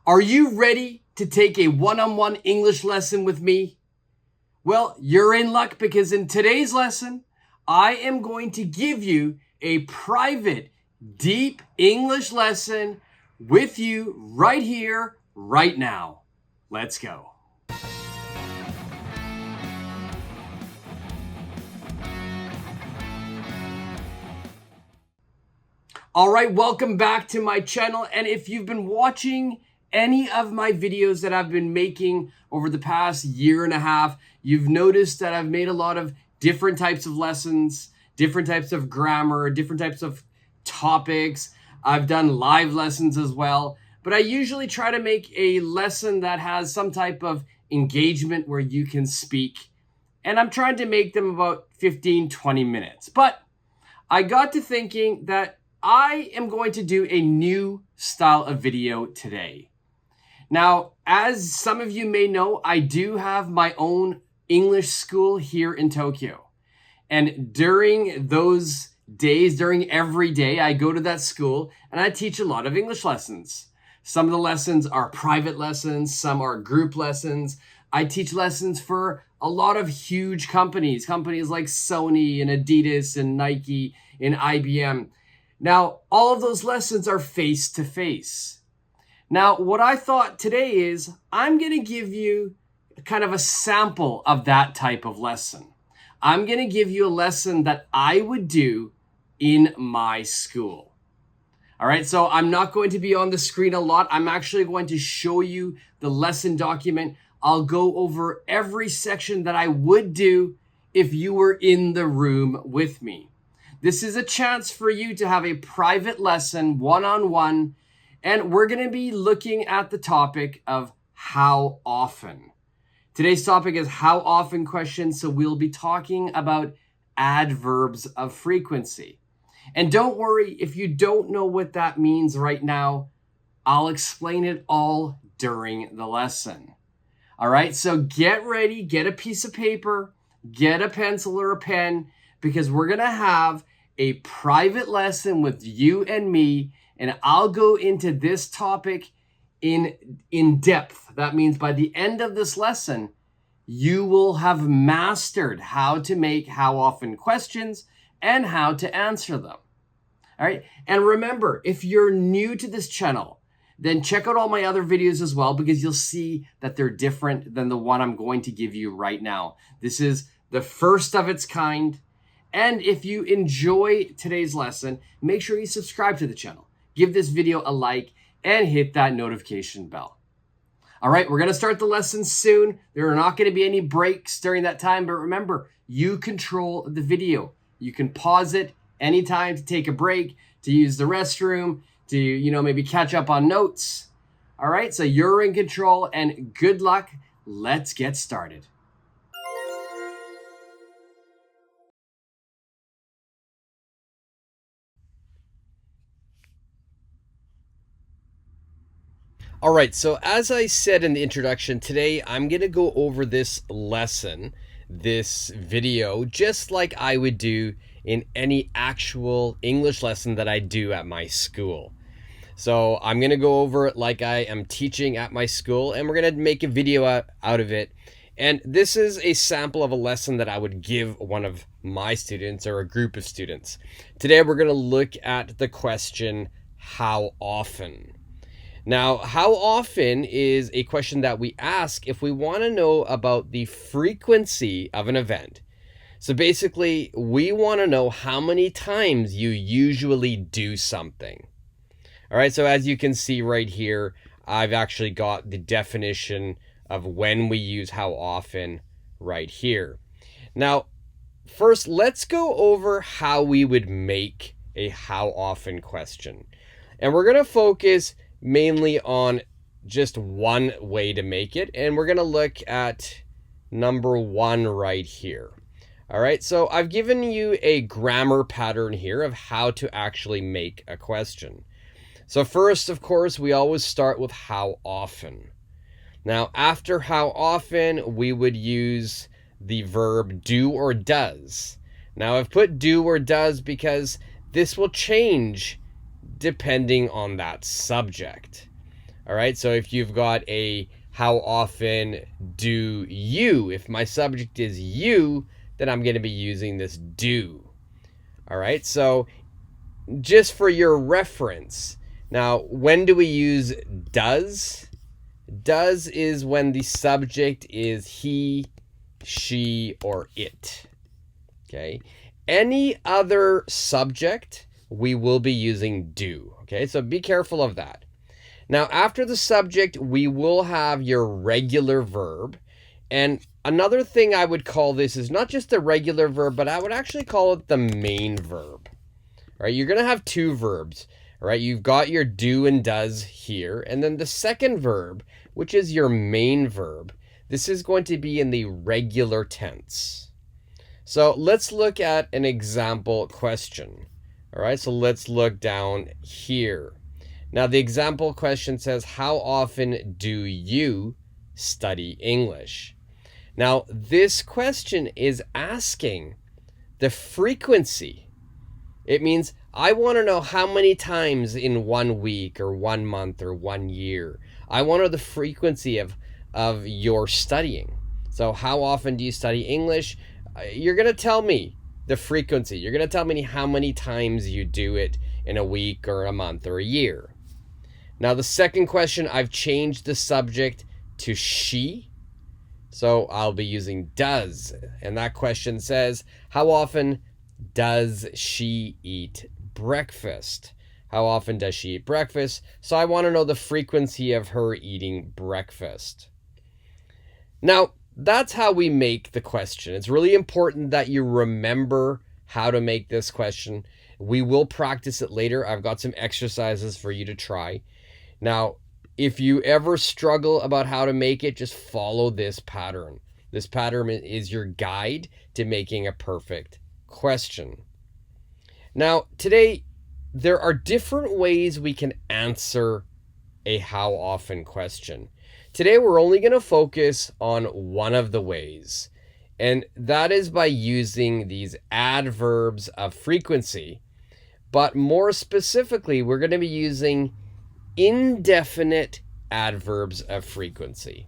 Are you ready to take a one-on-one English lesson with me? Well, you're in luck because in today's lesson, I am going to give you a private, deep English lesson with you right here, right now. Let's go. All right, welcome back to my channel. And if you've been watching any of my videos that I've been making over the past year and a half, you've noticed that I've made a lot of different types of lessons, different types of grammar, different types of topics. I've done live lessons as well, but I usually try to make a lesson that has some type of engagement where you can speak. And I'm trying to make them about 15, 20 minutes. But I got to thinking that I am going to do a new style of video today. Now, as some of you may know, I do have my own English school here in Tokyo. And during those days, during every day, I go to that school and I teach a lot of English lessons. Some of the lessons are private lessons, some are group lessons. I teach lessons for a lot of huge companies like Sony and Adidas and Nike and IBM. Now, all of those lessons are face-to-face. Now, what I thought today is I'm going to give you kind of a sample of that type of lesson. I'm going to give you a lesson that I would do in my school. All right, so I'm not going to be on the screen a lot. I'm actually going to show you the lesson document. I'll go over every section that I would do if you were in the room with me. This is a chance for you to have a private lesson, one-on-one, and we're going to be looking at the topic of how often. Today's topic is how often questions, so we'll be talking about adverbs of frequency. And don't worry, if you don't know what that means right now, I'll explain it all during the lesson. All right, so get ready, get a piece of paper, get a pencil or a pen, because we're going to have a private lesson with you and me, and I'll go into this topic in depth. That means by the end of this lesson, you will have mastered how to make how often questions and how to answer them. All right. And remember, if you're new to this channel, then check out all my other videos as well, because you'll see that they're different than the one I'm going to give you right now. This is the first of its kind. And if you enjoy today's lesson, make sure you subscribe to the channel. Give this video a like and hit that notification bell. All right, we're going to start the lesson soon. There are not going to be any breaks during that time, but remember, you control the video. You can pause it anytime to take a break, to use the restroom, to, maybe catch up on notes. All right, so you're in control and good luck. Let's get started. All right, so as I said in the introduction, today I'm going to go over this lesson, this video, just like I would do in any actual English lesson that I do at my school. So I'm going to go over it like I am teaching at my school, and we're going to make a video out of it. And this is a sample of a lesson that I would give one of my students or a group of students. Today we're going to look at the question, how often? Now, how often is a question that we ask if we want to know about the frequency of an event. So basically, we want to know how many times you usually do something. All right, so as you can see right here, I've actually got the definition of when we use how often right here. Now, first, let's go over how we would make a how often question. And we're going to focus mainly on just one way to make it, and we're going to look at number one right here. All right, so I've given you a grammar pattern here of how to actually make a question. So first, of course, we always start with how often. Now, after how often, we would use the verb do or does. Now, I've put do or does because this will change depending on that subject. All right, so if you've got a how often do you, if my subject is you, then I'm going to be using this do. All right, so just for your reference, now when do we use does? Does is when the subject is he, she, or it. Okay, any other subject we will be using do. Okay, so be careful of that. Now, after the subject, we will have your regular verb. And another thing I would call this is not just the regular verb, but I would actually call it the main verb. All right, you're going to have two verbs. All right, you've got your do and does here. And then the second verb, which is your main verb, this is going to be in the regular tense. So let's look at an example question. All right, so let's look down here. Now, the example question says, how often do you study English? Now, this question is asking the frequency. It means I want to know how many times in 1 week or 1 month or 1 year. I want to know the frequency of your studying. So how often do you study English? You're going to tell me the frequency. You're going to tell me how many times you do it in a week or a month or a year. Now, the second question, I've changed the subject to she. So I'll be using does. And that question says, how often does she eat breakfast? How often does she eat breakfast? So I want to know the frequency of her eating breakfast. Now, that's how we make the question. It's really important that you remember how to make this question. We will practice it later. I've got some exercises for you to try. Now, if you ever struggle about how to make it, just follow this pattern. This pattern is your guide to making a perfect question. Now, today, there are different ways we can answer a how often question. Today, we're only going to focus on one of the ways, and that is by using these adverbs of frequency. But more specifically, we're going to be using indefinite adverbs of frequency.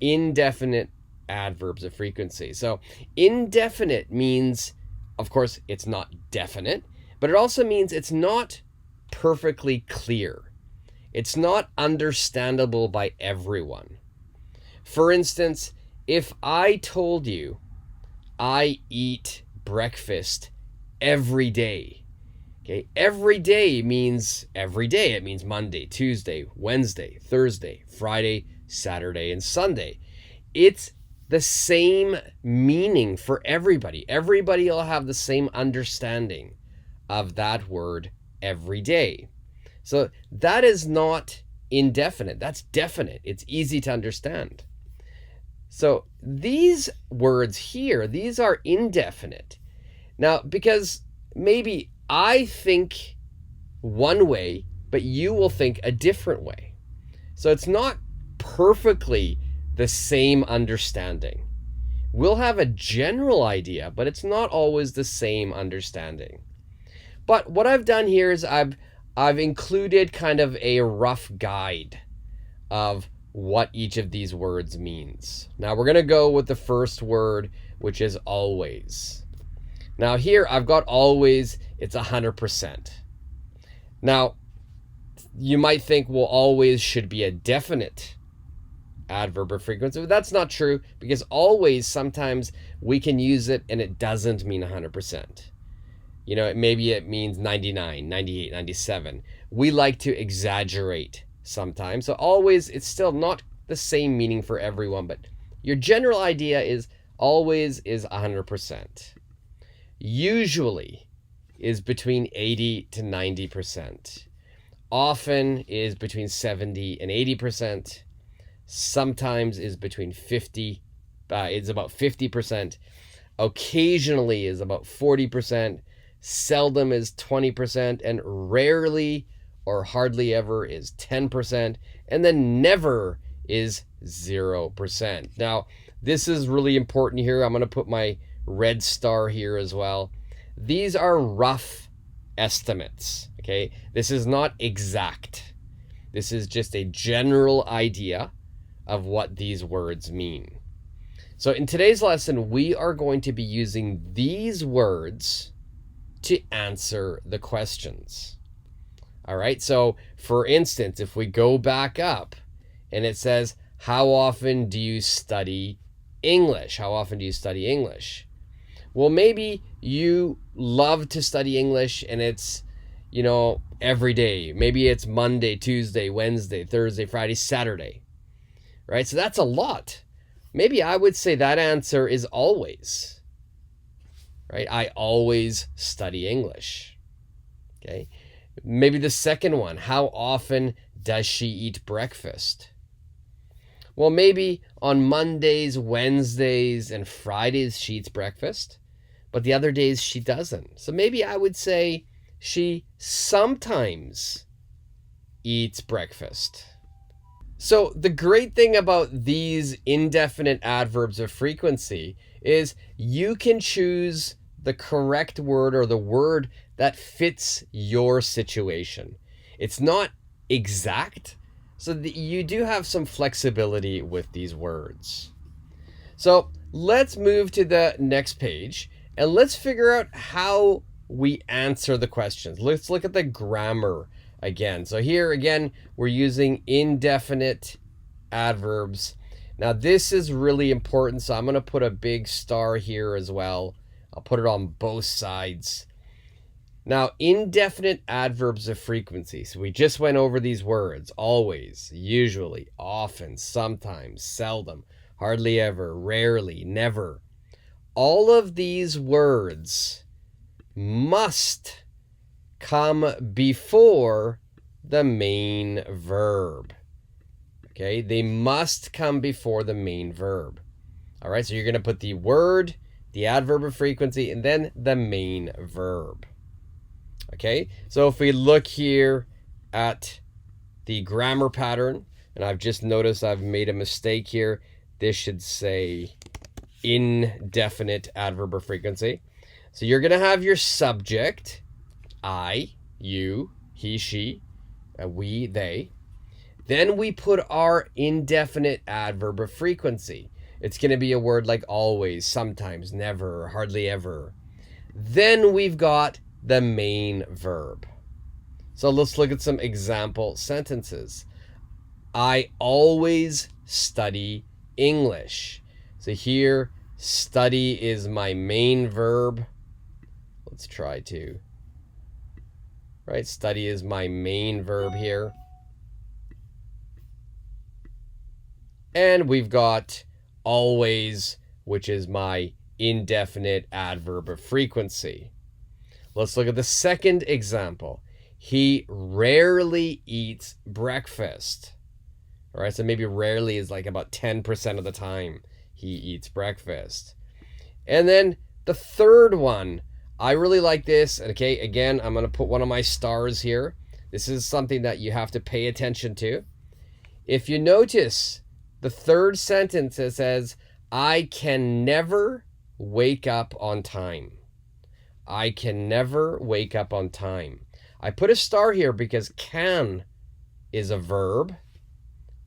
Indefinite adverbs of frequency. So indefinite means, of course, it's not definite, but it also means it's not perfectly clear. It's not understandable by everyone. For instance, if I told you I eat breakfast every day, okay, every day means every day. It means Monday, Tuesday, Wednesday, Thursday, Friday, Saturday, and Sunday. It's the same meaning for everybody. Everybody will have the same understanding of that word every day. So that is not indefinite. That's definite. It's easy to understand. So these words here, these are indefinite. Now, because maybe I think one way, but you will think a different way. So it's not perfectly the same understanding. We'll have a general idea, but it's not always the same understanding. But what I've done here is I've included kind of a rough guide of what each of these words means. Now we're going to go with the first word, which is always. Now here I've got always, it's 100%. Now you might think, well, always should be a definite adverb of frequency, but that's not true, because always, sometimes we can use it and it doesn't mean 100%. You know, maybe it means 99, 98, 97. We like to exaggerate sometimes. So always, it's still not the same meaning for everyone, but your general idea is always is 100%. Usually is between 80 to 90%. Often is between 70 and 80%. Sometimes is between 50, it's about 50%. Occasionally is about 40%. Seldom is 20%, and rarely or hardly ever is 10%, and then never is 0%. Now, this is really important here. I'm going to put my red star here as well. These are rough estimates, okay? This is not exact. This is just a general idea of what these words mean. So in today's lesson, we are going to be using these words to answer the questions. All right, so for instance, if we go back up and it says, how often do you study English? How often do you study English? Well, maybe you love to study English and it's, every day. Maybe it's Monday, Tuesday, Wednesday, Thursday, Friday, Saturday, right? So that's a lot. Maybe I would say that answer is always, right? I always study English, okay? Maybe the second one, how often does she eat breakfast? Well, maybe on Mondays, Wednesdays, and Fridays she eats breakfast, but the other days she doesn't. So maybe I would say she sometimes eats breakfast. So the great thing about these indefinite adverbs of frequency is you can choose the correct word or the word that fits your situation. It's not exact, so that you do have some flexibility with these words. So let's move to the next page and let's figure out how we answer the questions. Let's look at the grammar again. So here again, we're using indefinite adverbs. Now this is really important, so I'm going to put a big star here as well. I'll put it on both sides. Now, indefinite adverbs of frequency. So we just went over these words: always, usually, often, sometimes, seldom, hardly ever, rarely, never. All of these words must come before the main verb. Okay, they must come before the main verb. All right, so you're going to put the word, the adverb of frequency, and then the main verb. Okay, so if we look here at the grammar pattern, and I've just noticed I've made a mistake here. This should say indefinite adverb of frequency. So you're going to have your subject, I, you, he, she, we, they. Then we put our indefinite adverb of frequency. It's going to be a word like always, sometimes, never, hardly ever. Then we've got the main verb. So let's look at some example sentences. I always study English. So here, study is my main verb. Let's try to, right? Study is my main verb here. And we've got always, which is my indefinite adverb of frequency. Let's look at the second example. He rarely eats breakfast. All right, so maybe rarely is like about 10% of the time he eats breakfast. And then the third one, I really like this. Okay, again, I'm going to put one of my stars here. This is something that you have to pay attention to. If you notice, the third sentence, it says, I can never wake up on time. I can never wake up on time. I put a star here because can is a verb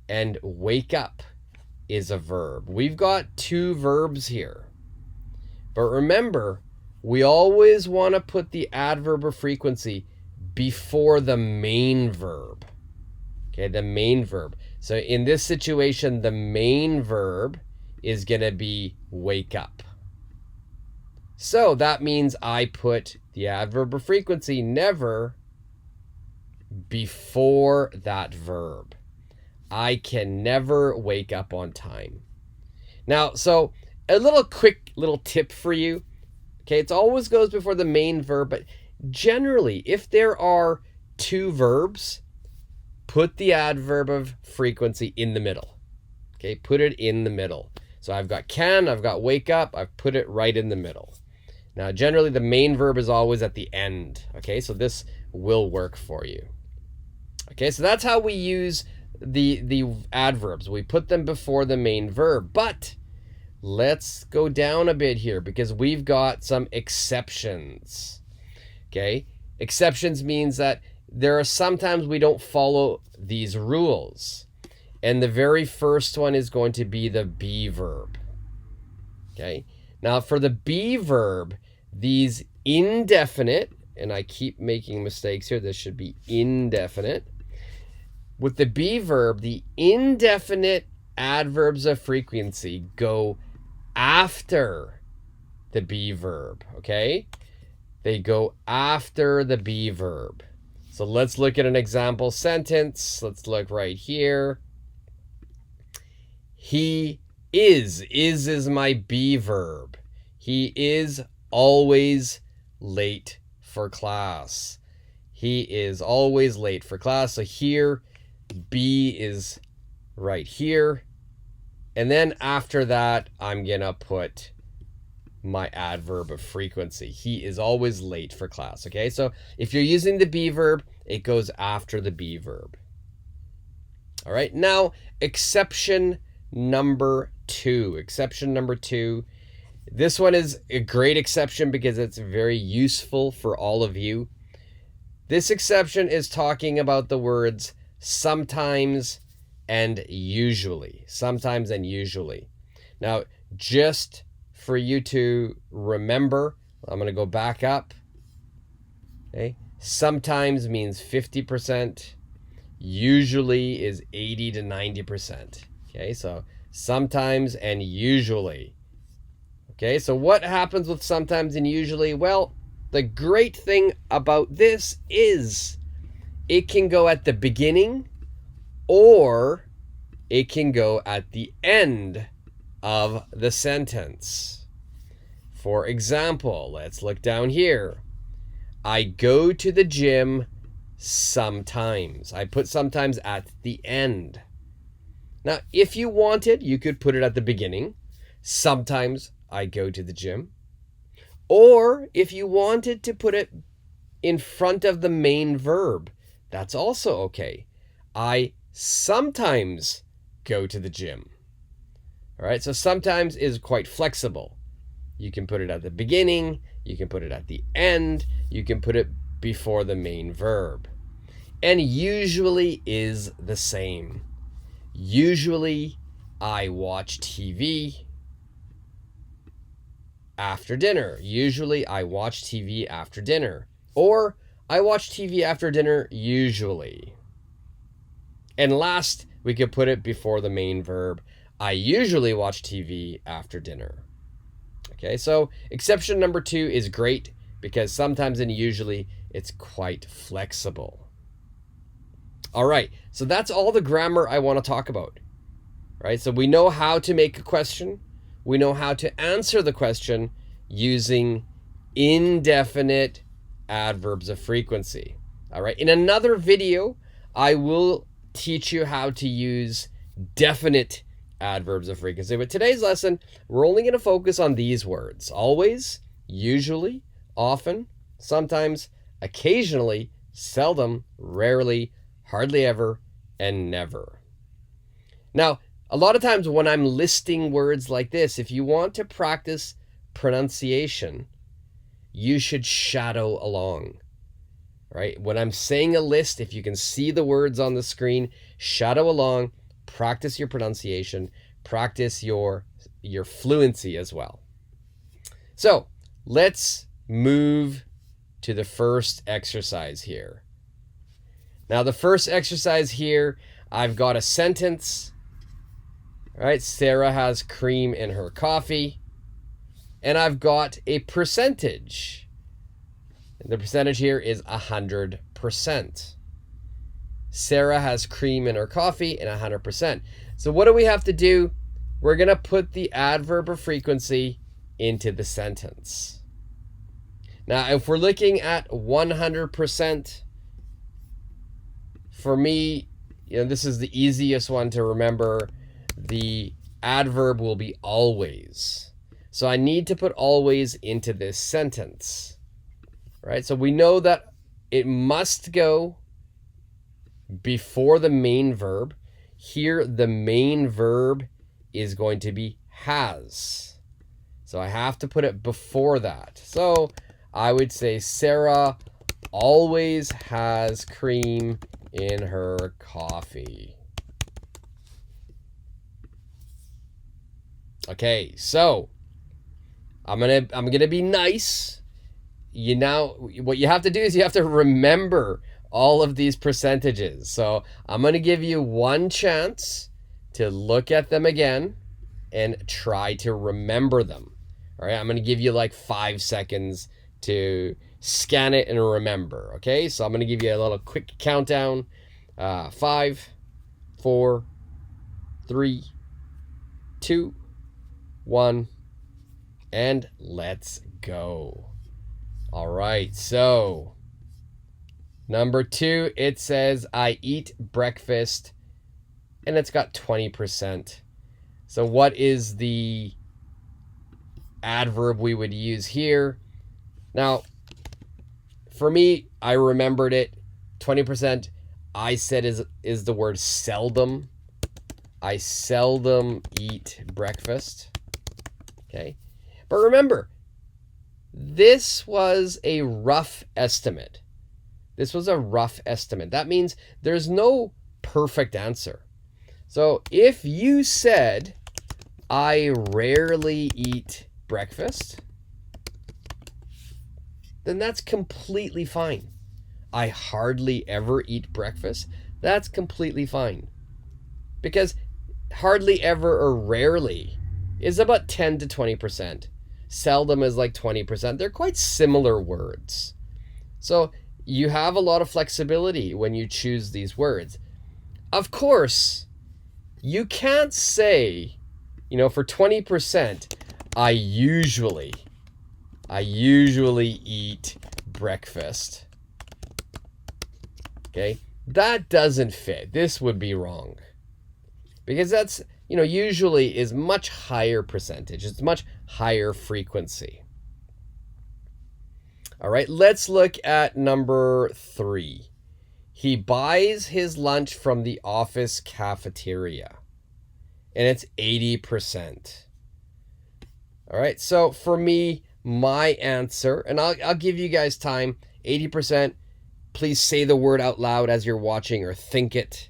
and wake up is a verb. We've got two verbs here. But remember, we always want to put the adverb of frequency before the main verb. Okay, the main verb. So in this situation, the main verb is going to be wake up. So that means I put the adverb of frequency never before that verb. I can never wake up on time. Now, so a quick little tip for you. Okay, it always goes before the main verb, but generally, if there are two verbs, put the adverb of frequency in the middle. Okay, put it in the middle. So I've got can, I've got wake up, I've put it right in the middle. Now, generally, the main verb is always at the end. Okay, so this will work for you. Okay, so that's how we use the adverbs. We put them before the main verb. But let's go down a bit here because we've got some exceptions. Okay, exceptions means that there are sometimes we don't follow these rules. And the very first one is going to be the be verb. Okay. Now for the be verb, these indefinite, and I keep making mistakes here, this should be indefinite. With the be verb, the indefinite adverbs of frequency go after the be verb, okay? They go after the be verb. So let's look at an example sentence. Let's look right here. He is my be verb. He is always late for class. He is always late for class. So here, be is right here. And then after that, I'm going to put my adverb of frequency. He is always late for class. Okay, so if you're using the be verb, it goes after the be verb. All right, now exception number 2. Exception number 2. This one is a great exception because it's very useful for all of you. This exception is talking about the words sometimes and usually. Sometimes and usually. Now, just for you to remember, I'm going to go back up. Okay. Sometimes means 50%. Usually is 80 to 90%. Okay, so sometimes and usually. Okay, so what happens with sometimes and usually? Well, the great thing about this is it can go at the beginning or it can go at the end of the sentence. For example, let's look down here. I go to the gym sometimes. I put sometimes at the end. Now, if you wanted, you could put it at the beginning. Sometimes I go to the gym. Or if you wanted to put it in front of the main verb, that's also okay. I sometimes go to the gym. All right, so sometimes is quite flexible. You can put it at the beginning, you can put it at the end, you can put it before the main verb. And usually is the same. Usually, I watch TV after dinner. Usually, I watch TV after dinner. Or, I watch TV after dinner usually. And last, we could put it before the main verb. I usually watch TV after dinner. Okay, so exception number 2 is great because sometimes and usually it's quite flexible. All right, so that's all the grammar I want to talk about. Right, so we know how to make a question. We know how to answer the question using indefinite adverbs of frequency. All right, in another video, I will teach you how to use definite adverbs of frequency. But today's lesson, we're only going to focus on these words. Always, usually, often, sometimes, occasionally, seldom, rarely, hardly ever, and never. Now, a lot of times when I'm listing words like this, if you want to practice pronunciation, you should shadow along. Right? When I'm saying a list, if you can see the words on the screen, shadow along, practice your pronunciation, practice your fluency as well. So, let's move to the first exercise here. Now, the first exercise here, I've got a sentence. All right, Sarah has cream in her coffee. And I've got a percentage. The percentage here is 100%. Sarah has cream in her coffee and 100%. So what do we have to do? We're going to put the adverb of frequency into the sentence. Now, if we're looking at 100%, for me, this is the easiest one to remember. The adverb will be always. So I need to put always into this sentence. Right? So we know that it must go before the main verb. Here, the main verb is going to be has. So I have to put it before that. So I would say Sarah always has cream in her coffee. Okay, so I'm gonna be nice. What you have to do is you have to remember all of these percentages. So I'm gonna give you one chance to look at them again and try to remember them. All right, I'm gonna give you like 5 seconds to scan it and remember. Okay, so I'm gonna give you a little quick countdown. 5, 4, 3, 2, 1, and let's go. All right, so number 2, it says I eat breakfast, and it's got 20%. So what is the adverb we would use here? Now, for me, I remembered it. 20%, I said is the word seldom. I seldom eat breakfast. Okay, but remember, this was a rough estimate. This was a rough estimate. That means there's no perfect answer. So if you said, I rarely eat breakfast, then that's completely fine. I hardly ever eat breakfast, that's completely fine. Because hardly ever or rarely is about 10 to 20%. Seldom is like 20%. They're quite similar words. So you have a lot of flexibility when you choose these words. Of course, you can't say, for 20%, I usually eat breakfast. Okay? That doesn't fit. This would be wrong. Because that's, usually is much higher percentage. It's much higher frequency. All right, let's look at number 3. He buys his lunch from the office cafeteria, and it's 80%. All right, so for me, my answer, and I'll give you guys time, 80%, please say the word out loud as you're watching or think it.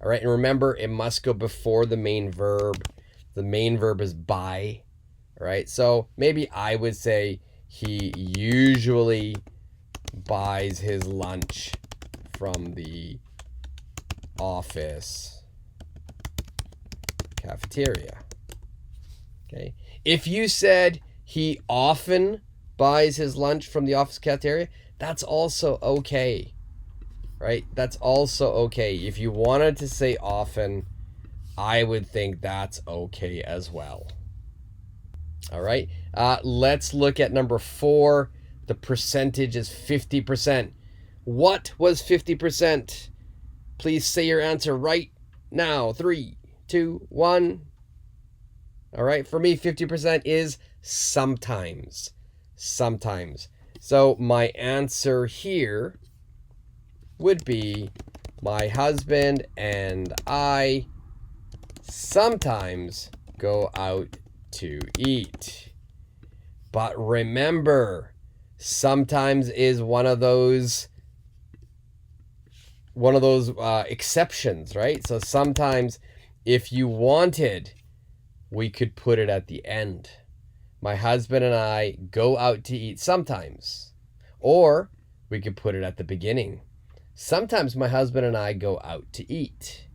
All right, and remember, it must go before the main verb. The main verb is buy. All right, so maybe I would say he usually buys his lunch from the office cafeteria. Okay, if you said he often buys his lunch from the office cafeteria, that's also okay. Right? That's also okay. If you wanted to say often, I would think that's okay as well. All right. Let's look at number 4. The percentage is 50%. What was 50%? Please say your answer right now. 3, 2, 1. All right. For me, 50% is sometimes. Sometimes. So my answer here would be my husband and I sometimes go out to eat. But remember, sometimes is one of those exceptions, right? So sometimes if you wanted, we could put it at the end. My husband and I go out to eat sometimes. Or we could put it at the beginning. Sometimes my husband and I go out to eat.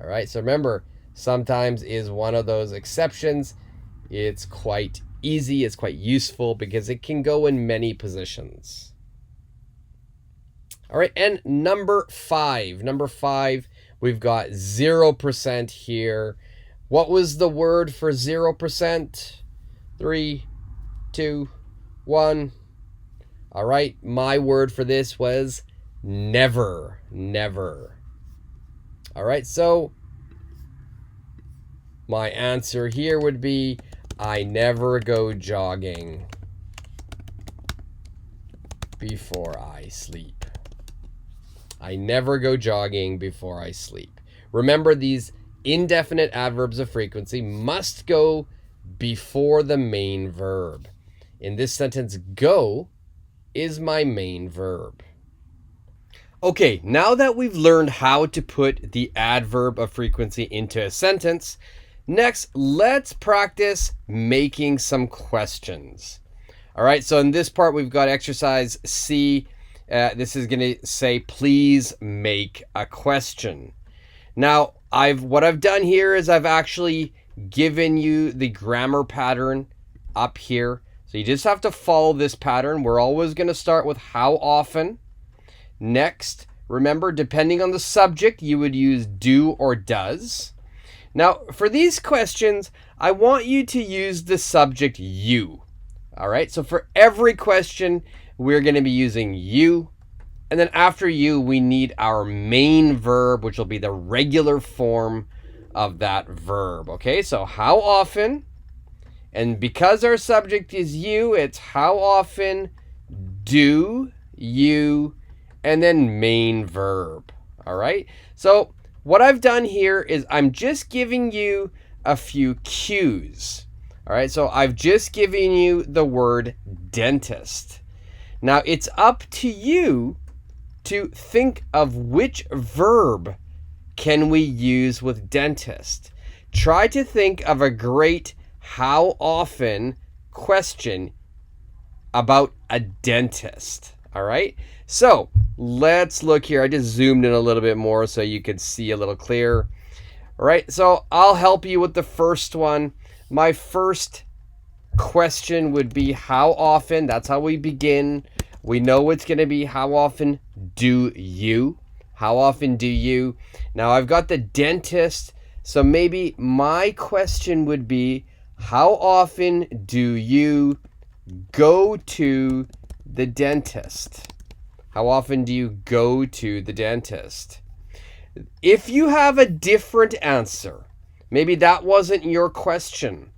All right, so remember, sometimes is one of those exceptions. It's quite easy, it's quite useful because it can go in many positions. All right, and number 5. Number 5, we've got 0% here. What was the word for 0%? 3, 2, 1. All right, my word for this was never. Never. All right, so my answer here would be I never go jogging before I sleep. I never go jogging before I sleep. Remember, these indefinite adverbs of frequency must go before the main verb. In this sentence, go is my main verb. Okay, now that we've learned how to put the adverb of frequency into a sentence, next let's practice making some questions. All right, so in this part we've got exercise C. This is going to say, please make a question. Now, what I've done here is I've actually given you the grammar pattern up here. So you just have to follow this pattern. We're always going to start with how often. Next, remember, depending on the subject, you would use do or does. Now, for these questions, I want you to use the subject you. All right, so for every question, we're going to be using you. And then after you, we need our main verb, which will be the regular form of that verb. Okay, so how often? And because our subject is you, it's how often do you, and then main verb. All right, so what I've done here is I'm just giving you a few cues. All right, so I've just given you the word dentist. Now it's up to you to think of which verb can we use with dentist. Try to think of a great how often question about a dentist. All right, so let's look here. I just zoomed in a little bit more so you could see a little clearer. All right, so I'll help you with the first one. My first question would be how often. That's how we begin. We know it's going to be how often do you? How often do you? Now I've got the dentist, so maybe my question would be how often do you go to the dentist? How often do you go to the dentist? If you have a different answer, maybe that wasn't your question,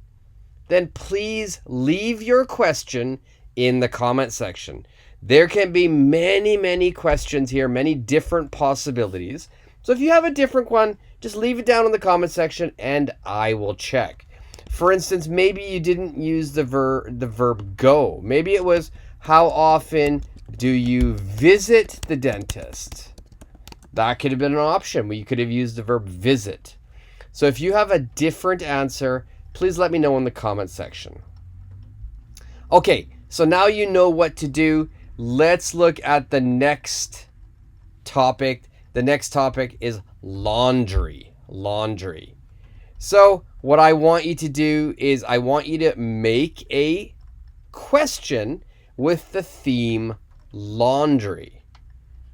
then please leave your question in the comment section. There can be many, many questions here, many different possibilities. So if you have a different one, just leave it down in the comment section and I will check. For instance, maybe you didn't use the verb go. Maybe it was how often do you visit the dentist? That could have been an option where you could have used the verb visit. So if you have a different answer, please let me know in the comment section. Okay, so now you know what to do. Let's look at the next topic. The next topic is laundry. Laundry. So what I want you to do is I want you to make a question with the theme laundry.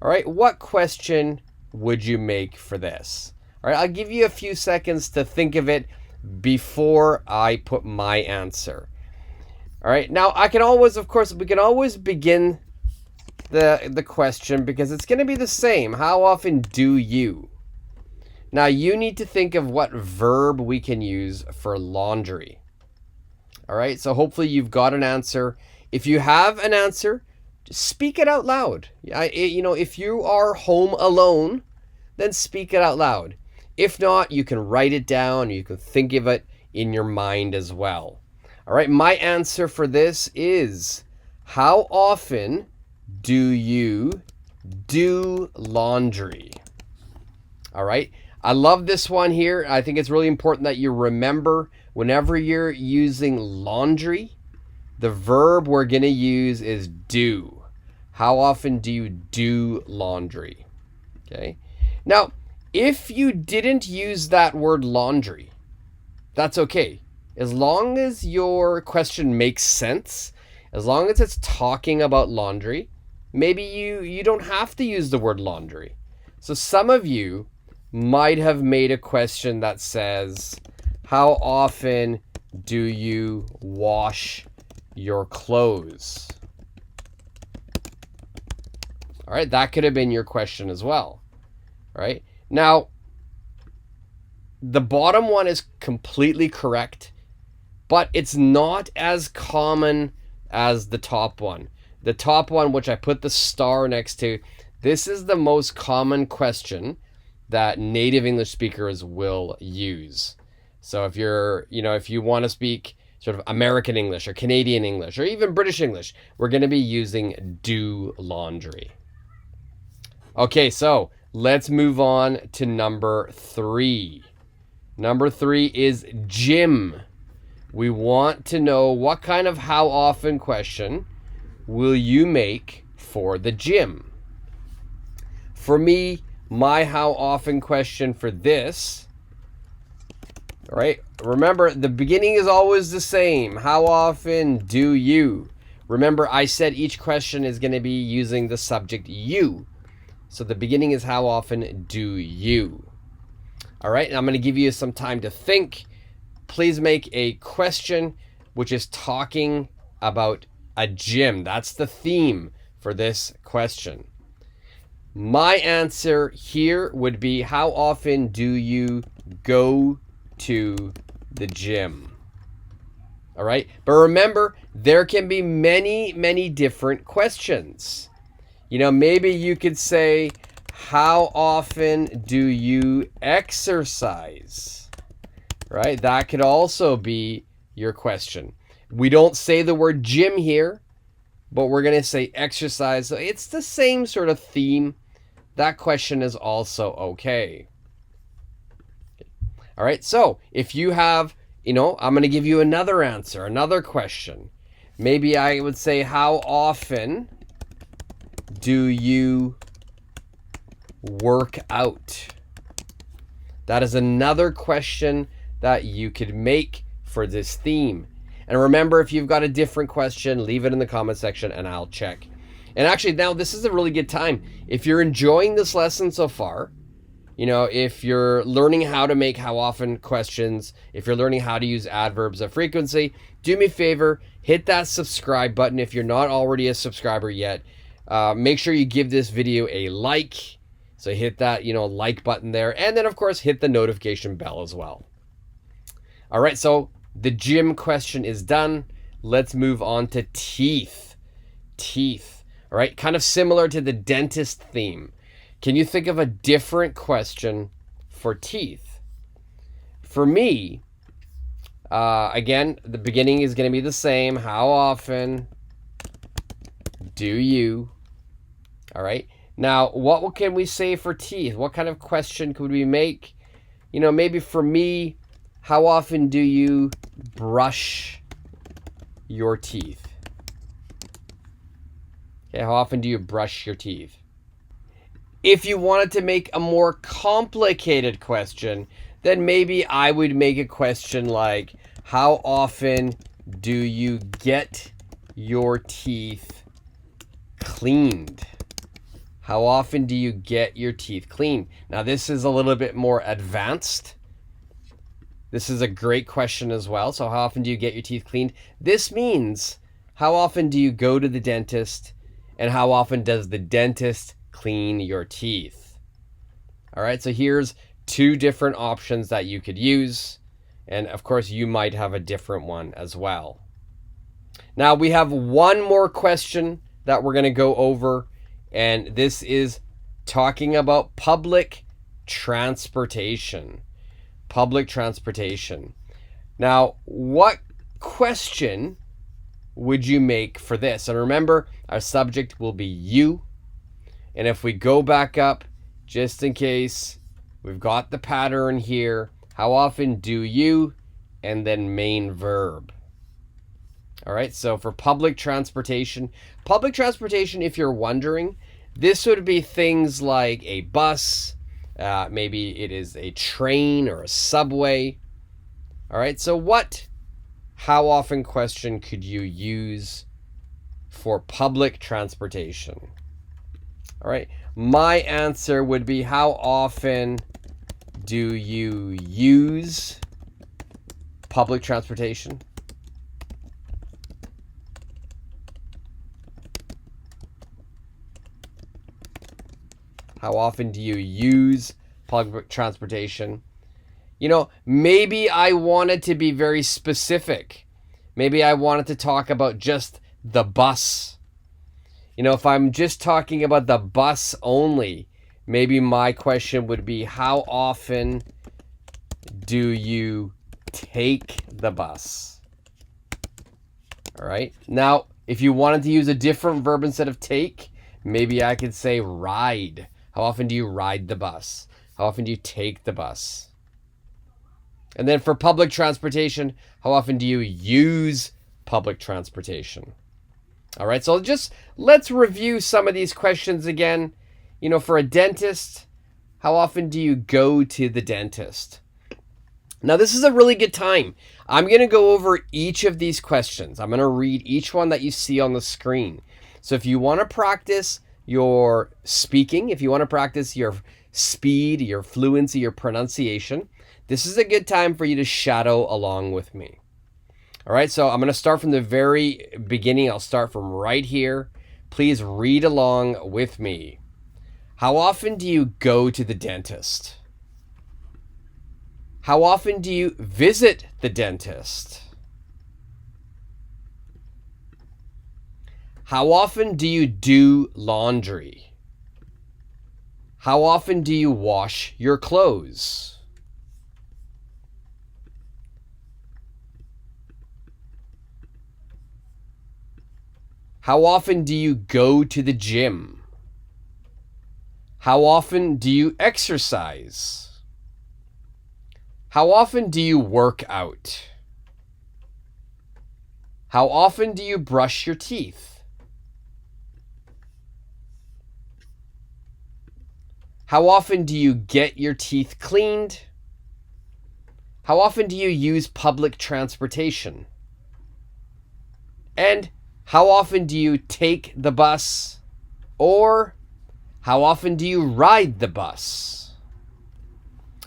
All right, what question would you make for this? All right, I'll give you a few seconds to think of it before I put my answer. All right, now I can always, of course, we can always begin the question because it's going to be the same. How often do you? Now you need to think of what verb we can use for laundry. All right, so hopefully you've got an answer. If you have an answer, just speak it out loud. If you are home alone, then speak it out loud. If not, you can write it down. You can think of it in your mind as well. All right, my answer for this is how often do you do laundry? All right, I love this one here. I think it's really important that you remember whenever you're using laundry, the verb we're going to use is do. How often do you do laundry? Okay. Now, if you didn't use that word laundry, that's okay. As long as your question makes sense, as long as it's talking about laundry, maybe you don't have to use the word laundry. So some of you might have made a question that says, how often do you wash your clothes? All right, that could have been your question as well. All right, now the bottom one is completely correct, but it's not as common as the top one. The top one, which I put the star next to, this is the most common question that native English speakers will use. So if you want to speak sort of American English or Canadian English or even British English, we're going to be using do laundry. Okay, so let's move on to number 3. Number 3 is gym. We want to know what kind of how often question will you make for the gym. For me, my how often question for this, all right, remember the beginning is always the same. How often do you? Remember, I said each question is going to be using the subject you. So the beginning is how often do you? All right, and I'm going to give you some time to think. Please make a question which is talking about a gym. That's the theme for this question. My answer here would be, how often do you go to the gym? All right, but remember, there can be many, many different questions. You know, maybe you could say, how often do you exercise? Right? That could also be your question. We don't say the word gym here, but we're going to say exercise. So it's the same sort of theme. That question is also okay. All right. So if you have, I'm going to give you another answer, another question. Maybe I would say, how often do you work out? That is another question that you could make for this theme. And remember, if you've got a different question, leave it in the comment section and I'll check. And actually, now this is a really good time. If you're enjoying this lesson so far, if you're learning how to make how often questions, if you're learning how to use adverbs of frequency, do me a favor, hit that subscribe button if you're not already a subscriber yet. Make sure you give this video a like. So hit that, like button there. And then, of course, hit the notification bell as well. All right, so the gym question is done. Let's move on to teeth. Teeth. All right, kind of similar to the dentist theme. Can you think of a different question for teeth? For me, again, the beginning is going to be the same. How often do you? All right. Now, what can we say for teeth? What kind of question could we make? Maybe for me, how often do you brush your teeth? Okay, how often do you brush your teeth? If you wanted to make a more complicated question, then maybe I would make a question like, how often do you get your teeth cleaned? How often do you get your teeth cleaned? Now, this is a little bit more advanced. This is a great question as well. So how often do you get your teeth cleaned? This means, how often do you go to the dentist, and how often does the dentist clean your teeth? All right, so here's 2 different options that you could use. And of course, you might have a different one as well. Now, we have one more question that we're going to go over. And this is talking about public transportation. Public transportation. Now, what question would you make for this? And remember, our subject will be you. And if we go back up, just in case, we've got the pattern here. How often do you? And then main verb. All right, so for public transportation, if you're wondering, this would be things like a bus, maybe it is a train or a subway. All right, so how often question could you use for public transportation? All right, my answer would be, how often do you use public transportation? How often do you use public transportation? Maybe I wanted to be very specific. Maybe I wanted to talk about just the bus. If I'm just talking about the bus only, maybe my question would be, how often do you take the bus? All right. Now, if you wanted to use a different verb instead of take, maybe I could say ride. How often do you ride the bus? How often do you take the bus? And then for public transportation, how often do you use public transportation? All right, so let's review some of these questions again. You know, for a dentist, how often do you go to the dentist? Now, this is a really good time. I'm going to go over each of these questions. I'm going to read each one that you see on the screen. So if you want to practice your speaking, if you want to practice your speed, your fluency, your pronunciation, this is a good time for you to shadow along with me. All right, so I'm going to start from the very beginning. I'll start from right here. Please read along with me. How often do you go to the dentist? How often do you visit the dentist? How often do you do laundry? How often do you wash your clothes? How often do you go to the gym? How often do you exercise? How often do you work out? How often do you brush your teeth? How often do you get your teeth cleaned? How often do you use public transportation? And how often do you take the bus? Or how often do you ride the bus?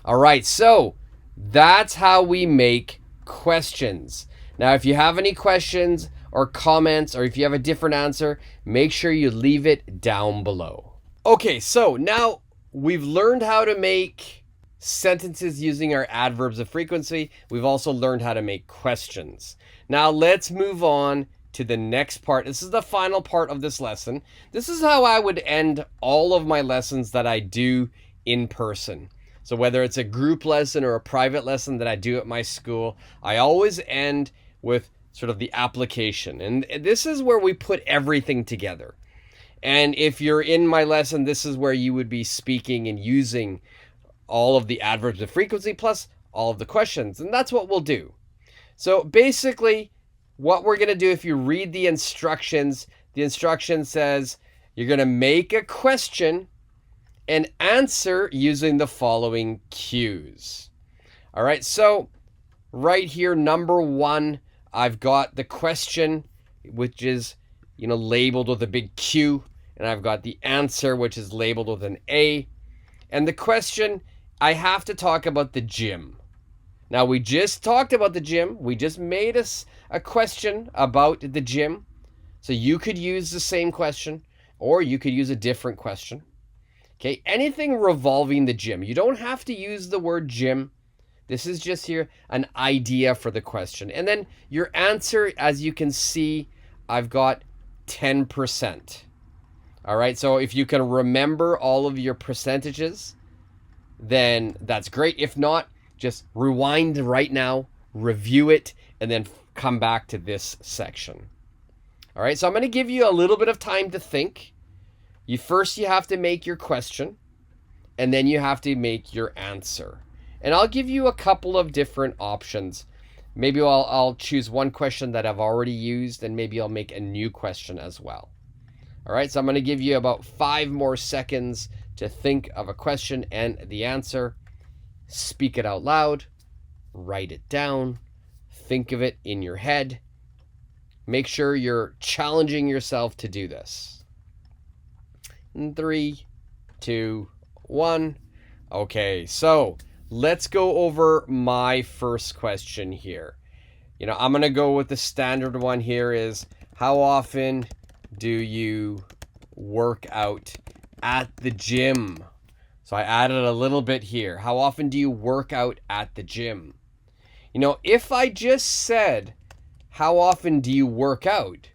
All right, so that's how we make questions. Now, if you have any questions or comments, or if you have a different answer, make sure you leave it down below. Okay, so now we've learned how to make sentences using our adverbs of frequency. We've also learned how to make questions. Now let's move on to the next part. This is the final part of this lesson. This is how I would end all of my lessons that I do in person. So whether it's a group lesson or a private lesson that I do at my school, I always end with sort of the application. And this is where we put everything together. And if you're in my lesson, this is where you would be speaking and using all of the adverbs of frequency plus all of the questions. And that's what we'll do. So basically, what we're going to do, if you read the instruction says you're going to make a question and answer using the following cues. All right, so right here, number one, I've got the question, which is, labeled with a big Q, and I've got the answer, which is labeled with an A. And the question, I have to talk about the gym. Now, we just talked about the gym. We just made us a question about the gym. So you could use the same question, or you could use a different question. Okay, anything revolving the gym. You don't have to use the word gym. This is just here an idea for the question. And then your answer, as you can see, I've got 10%. All right, so if you can remember all of your percentages, then that's great. If not, just rewind right now, review it, and then come back to this section. All right, so I'm going to give you a little bit of time to think. First, you have to make your question, and then you have to make your answer. And I'll give you a couple of different options. Maybe I'll choose one question that I've already used, and maybe I'll make a new question as well. All right, so I'm going to give you about 5 more seconds to think of a question and the answer. Speak it out loud, write it down, think of it in your head. Make sure you're challenging yourself to do this. 3, 2, 1. Okay, so let's go over my first question here. I'm going to go with the standard one here is, how often do you work out at the gym? So I added a little bit here. How often do you work out at the gym? If I just said, how often do you work out?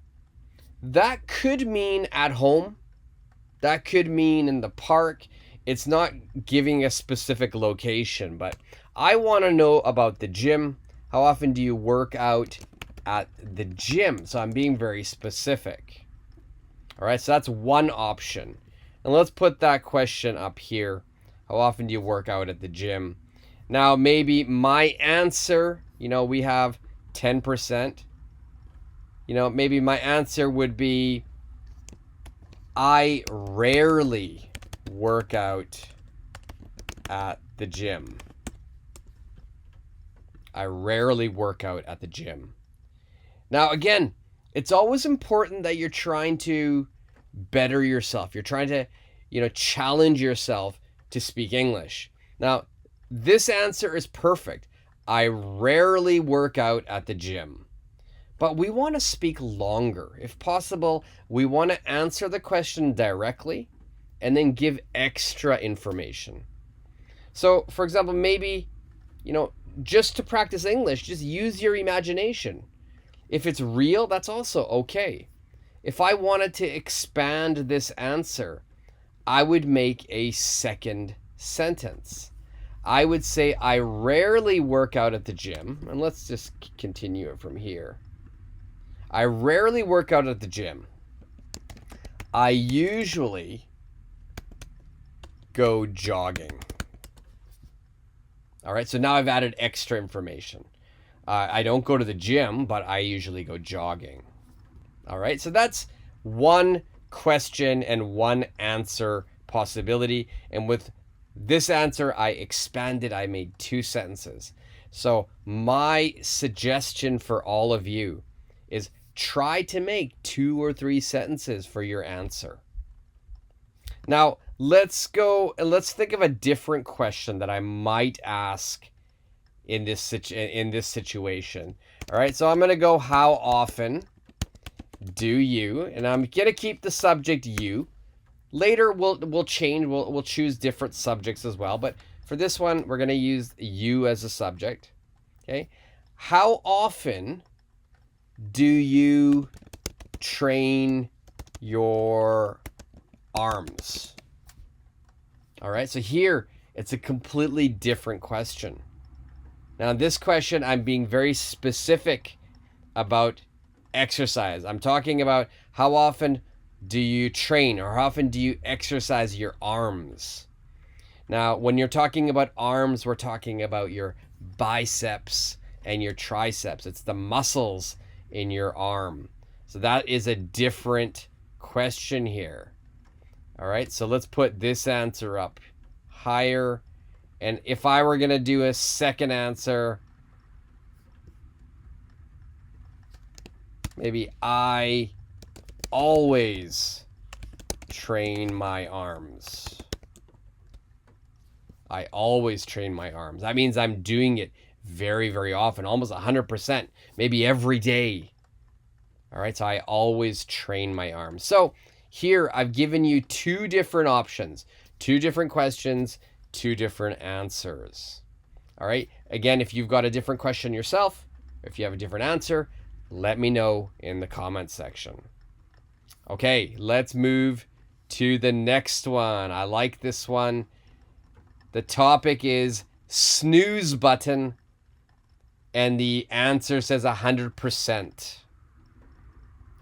That could mean at home. That could mean in the park. It's not giving a specific location, but I want to know about the gym. How often do you work out at the gym? So I'm being very specific. All right, so that's one option. And let's put that question up here. How often do you work out at the gym? Now, maybe my answer, we have 10%. Maybe my answer would be, I rarely work out at the gym. I rarely work out at the gym. Now, again, it's always important that you're trying to better yourself. You're trying to, challenge yourself to speak English. Now, this answer is perfect. I rarely work out at the gym. But we want to speak longer. If possible, we want to answer the question directly and then give extra information. So, for example, maybe, just to practice English, just use your imagination. If it's real, that's also okay. If I wanted to expand this answer, I would make a second sentence. I would say, I rarely work out at the gym. And let's just continue it from here. I rarely work out at the gym. I usually go jogging. All right, so now I've added extra information. I don't go to the gym, but I usually go jogging. All right, so that's one question and one answer possibility. And with this answer, I expanded, I made 2 sentences. So my suggestion for all of you is try to make 2 or 3 sentences for your answer. Now, let's go and let's think of a different question that I might ask in this situation. All right, so I'm going to go, how often do you, and I'm going to keep the subject you. Later we'll change, we'll choose different subjects as well, but for this one we're going to use you as a subject. Okay? How often do you train your arms? All right, so here it's a completely different question. Now, this question, I'm being very specific about exercise. I'm talking about how often do you train or how often do you exercise your arms? Now, when you're talking about arms, we're talking about your biceps and your triceps. It's the muscles in your arm. So that is a different question here. All right, so let's put this answer up higher. And if I were going to do a second answer, maybe I always train my arms. I always train my arms. That means I'm doing it very, very often, almost 100%, maybe every day. All right, so I always train my arms. So here I've given you 2 different options, 2 different questions, 2 different answers. All right, again, if you've got a different question yourself, if you have a different answer, let me know in the comments section. Okay, let's move to the next one. I like this one. The topic is snooze button, and the answer says 100%.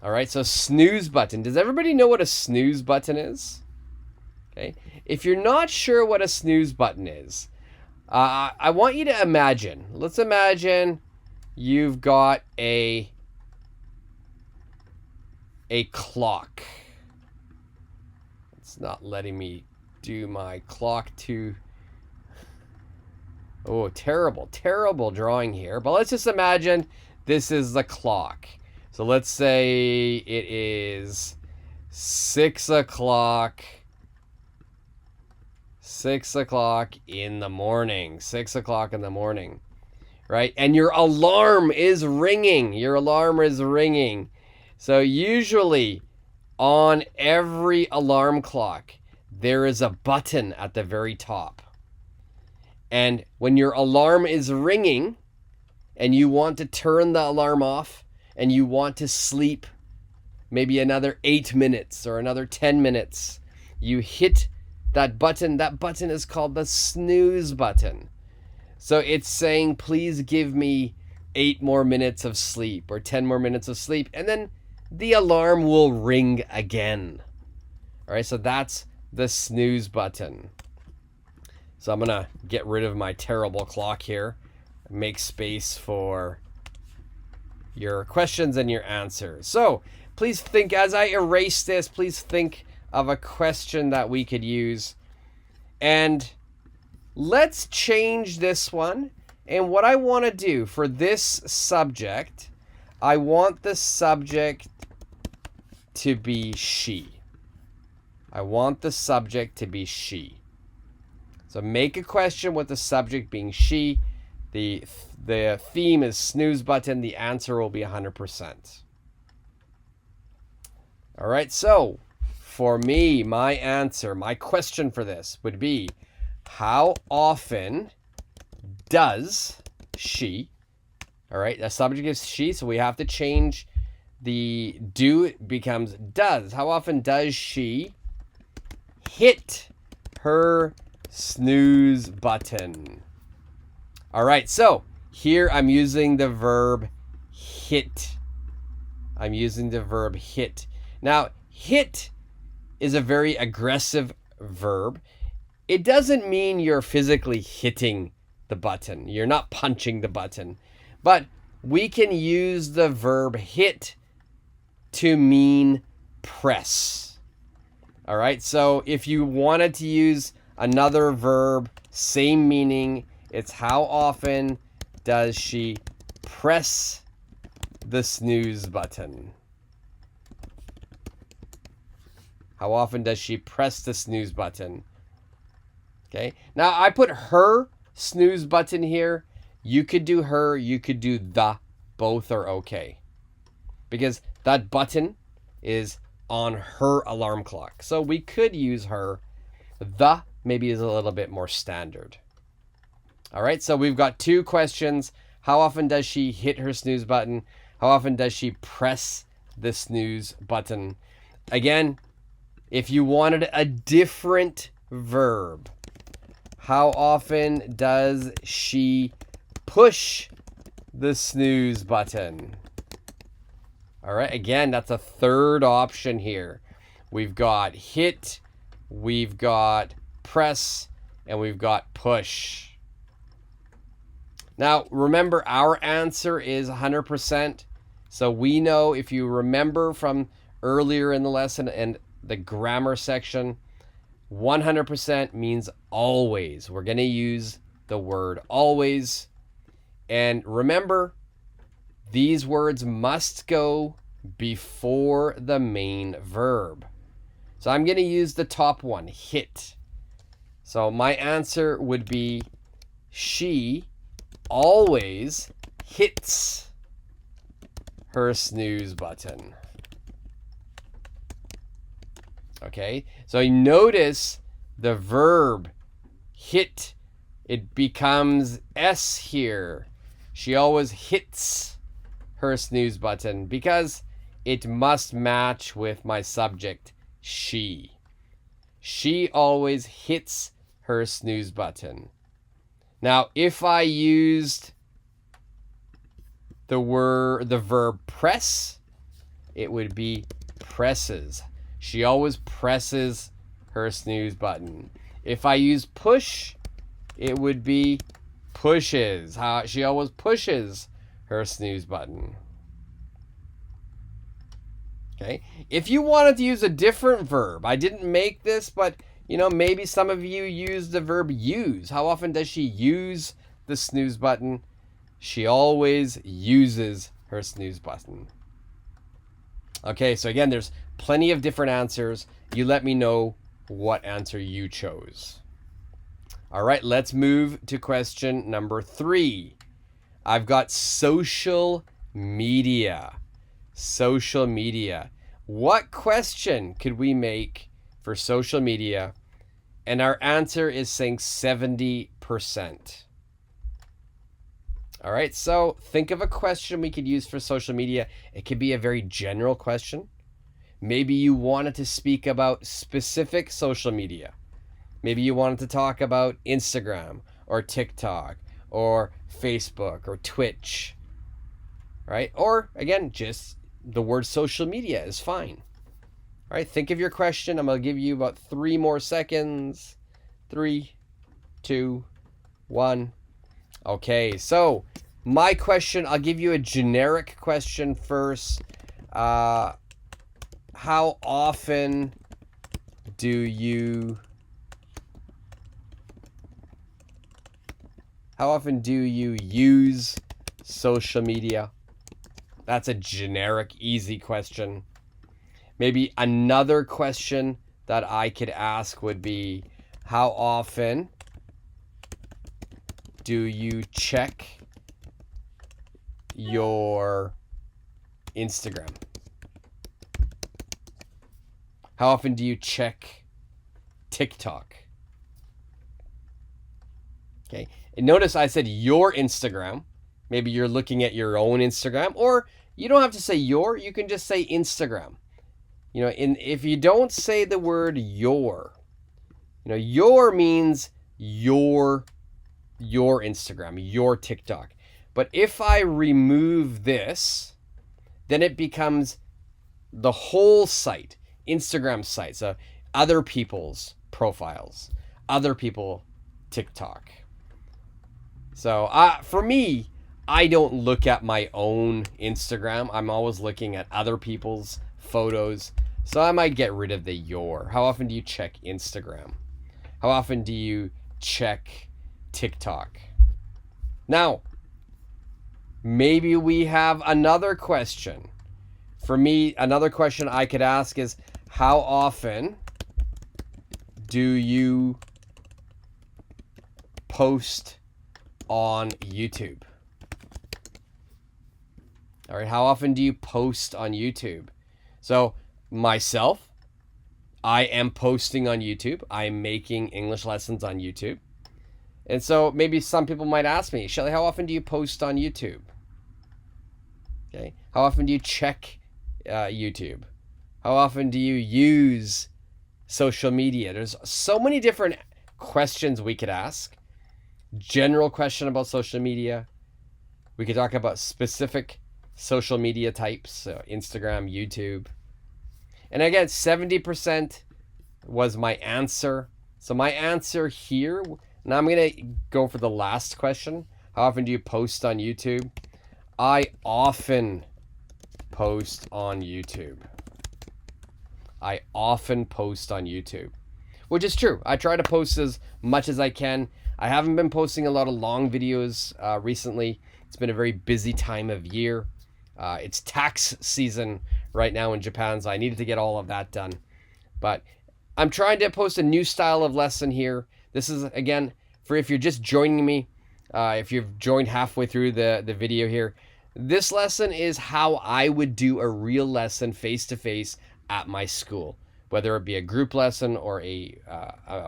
All right, so snooze button. Does everybody know what a snooze button is? Okay, if you're not sure what a snooze button is, I want you to imagine. Let's imagine you've got a clock. It's not letting me do my clock to... Oh, terrible drawing here. But let's just imagine this is the clock. So let's say it is 6 o'clock. 6 o'clock in the morning. 6 o'clock in the morning. Right? And your alarm is ringing. Your alarm is ringing. So usually on every alarm clock, there is a button at the very top. And when your alarm is ringing and you want to turn the alarm off and you want to sleep maybe another 8 minutes or another 10 minutes, you hit that button. That button is called the snooze button. So it's saying, please give me 8 more minutes of sleep or 10 more minutes of sleep. And then the alarm will ring again. All right, so that's the snooze button. So I'm going to get rid of my terrible clock here. Make space for your questions and your answers. So please think, as I erase this, please think of a question that we could use. And let's change this one. And what I want to do for this subject, I want the subject to be she. I want the subject to be she. So make a question with the subject being she. The theme is snooze button. The answer will be 100%. All right, so for me, my answer, my question for this would be, how often does she, all right, the subject is she, so we have to change the do, it becomes does. How often does she hit her snooze button? All right, so here I'm using the verb hit. I'm using the verb hit. Now, hit is a very aggressive verb. It doesn't mean you're physically hitting the button. You're not punching the button. But we can use the verb hit to mean press. All right, so if you wanted to use another verb, same meaning, it's how often does she press the snooze button? How often does she press the snooze button? Okay, now I put her snooze button here. You could do her, you could do the. Both are okay. Because that button is on her alarm clock. So we could use her. The maybe is a little bit more standard. All right, so we've got two questions. How often does she hit her snooze button? How often does she press the snooze button? Again, if you wanted a different verb, how often does she push the snooze button? All right, again, that's a third option here. We've got hit, we've got press, and we've got push. Now, remember, our answer is 100%. So we know, if you remember from earlier in the lesson and the grammar section, 100% means always. We're going to use the word always. And remember, these words must go before the main verb. So I'm going to use the top one, hit. So my answer would be, she always hits her snooze button. Okay, so notice the verb hit, it becomes S here. She always hits her snooze button because it must match with my subject, she. She always hits her snooze button. Now, if I used the verb press, it would be presses. She always presses her snooze button. If I use push, it would be pushes. She always pushes her snooze button. Okay. If you wanted to use a different verb, I didn't make this, but maybe some of you use the verb use. How often does she use the snooze button? She always uses her snooze button. Okay, so again, there's plenty of different answers. You let me know what answer you chose. All right, let's move to question number 3. I've got social media. Social media. What question could we make for social media? And our answer is saying 70%. All right, so think of a question we could use for social media. It could be a very general question. Maybe you wanted to speak about specific social media. Maybe you wanted to talk about Instagram or TikTok or Facebook or Twitch, right? Or again, just the word social media is fine, All right, think of your question. I'm going to give you about 3 more seconds. 3, 2, 1. Okay, so my question, I'll give you a generic question first. How often do you use social media? That's a generic, easy question. Maybe another question that I could ask would be, how often do you check your Instagram? How often do you check TikTok? Okay. And notice I said your Instagram. Maybe you're looking at your own Instagram, or you don't have to say your, you can just say Instagram. You know, if you don't say the word your, you know, your means your Instagram, your TikTok. But if I remove this, then it becomes the whole site, Instagram site. So other people's profiles, other people TikTok. So for me, I don't look at my own Instagram. I'm always looking at other people's photos. So I might get rid of the your. How often do you check Instagram? How often do you check TikTok? Now, maybe we have another question. For me, another question I could ask is, how often do you post on YouTube? All right, how often do you post on YouTube? So myself, I am posting on YouTube. I'm making English lessons on YouTube. And so maybe some people might ask me, Shelly, how often do you post on YouTube? Okay. How often do you check YouTube? How often do you use social media? There's so many different questions we could ask. General question about social media. We could talk about specific social media types, so Instagram, YouTube. And again, 70% was my answer. So my answer here, now I'm going to go for the last question. How often do you post on YouTube? I often post on YouTube. I often post on YouTube, which is true. I try to post as much as I can. I haven't been posting a lot of long videos recently. It's been a very busy time of year. It's tax season right now in Japan, so I needed to get all of that done. But I'm trying to post a new style of lesson here. This is, again, for if you're just joining me, if you've joined halfway through the video here, this lesson is how I would do a real lesson face-to-face at my school, whether it be a group lesson or a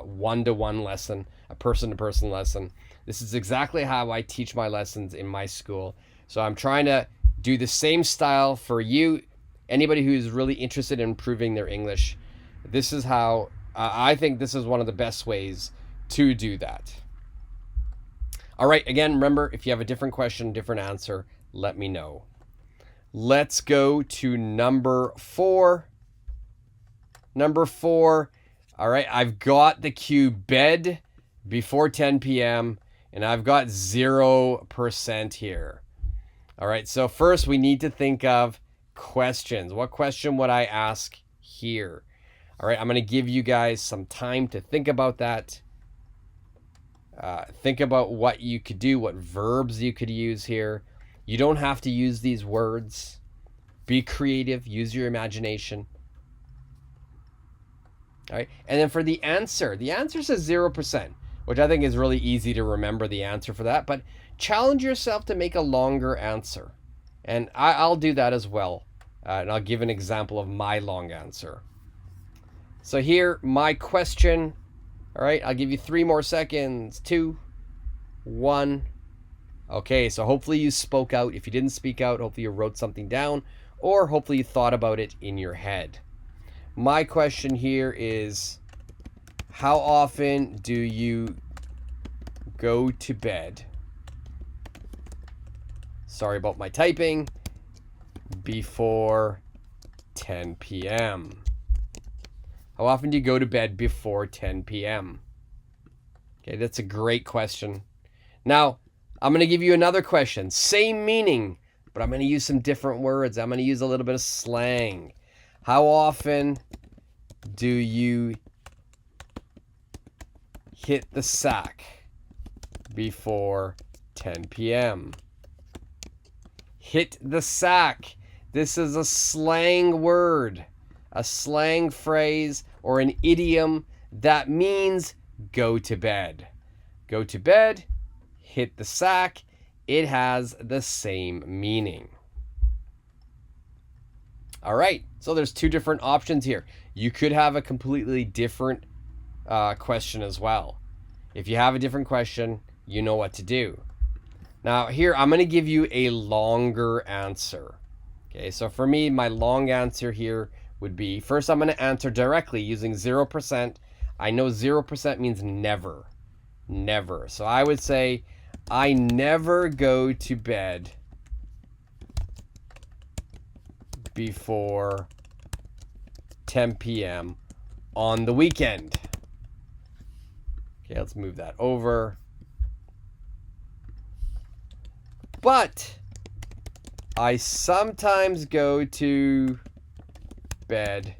one-to-one lesson, a person-to-person lesson. This is exactly how I teach my lessons in my school. So I'm trying to do the same style for you, anybody who's really interested in improving their English. This is how I think this is one of the best ways to do that. All right, again, remember, if you have a different question, different answer, let me know. Let's go to number 4. Number 4, all right, I've got the cue bed before 10 p.m. and I've got 0% here. All right, so first we need to think of questions. What question would I ask here? All right, I'm going to give you guys some time to think about that. Think about what you could do, what verbs you could use here. You don't have to use these words. Be creative, use your imagination. All right, and then for the answer says 0%, which I think is really easy to remember the answer for that, but challenge yourself to make a longer answer. And I'll do that as well. And I'll give an example of my long answer. So here, my question, all right, I'll give you 3 more seconds. 2, 1. Okay, so hopefully you spoke out. If you didn't speak out, hopefully you wrote something down, or hopefully you thought about it in your head. My question here is, how often do you go to bed? Sorry about my typing. Before 10 p.m. How often do you go to bed before 10 p.m.? Okay, that's a great question. Now, I'm going to give you another question. Same meaning, but I'm going to use some different words. I'm going to use a little bit of slang. How often do you hit the sack before 10 p.m.? Hit the sack. This is a slang word, a slang phrase, or an idiom that means go to bed. Go to bed, hit the sack. It has the same meaning. All right, so there's two different options here. You could have a completely different question as well. If you have a different question, you know what to do. Now here, I'm going to give you a longer answer. Okay, so for me, my long answer here would be, first I'm going to answer directly using 0%. I know 0% means never. Never. So I would say, I never go to bed before 10 p.m. on the weekend. Okay, let's move that over. But I sometimes go to bed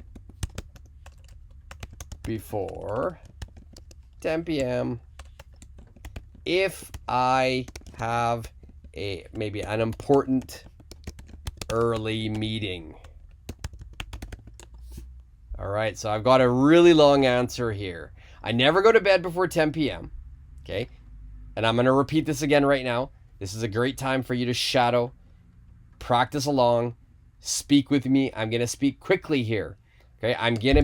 before 10 p.m. if I have maybe an important early meeting. All right, so I've got a really long answer here. I never go to bed before 10 p.m. Okay, and I'm going to repeat this again right now. This is a great time for you to shadow, practice along, speak with me. I'm going to speak quickly here. Okay, I'm going to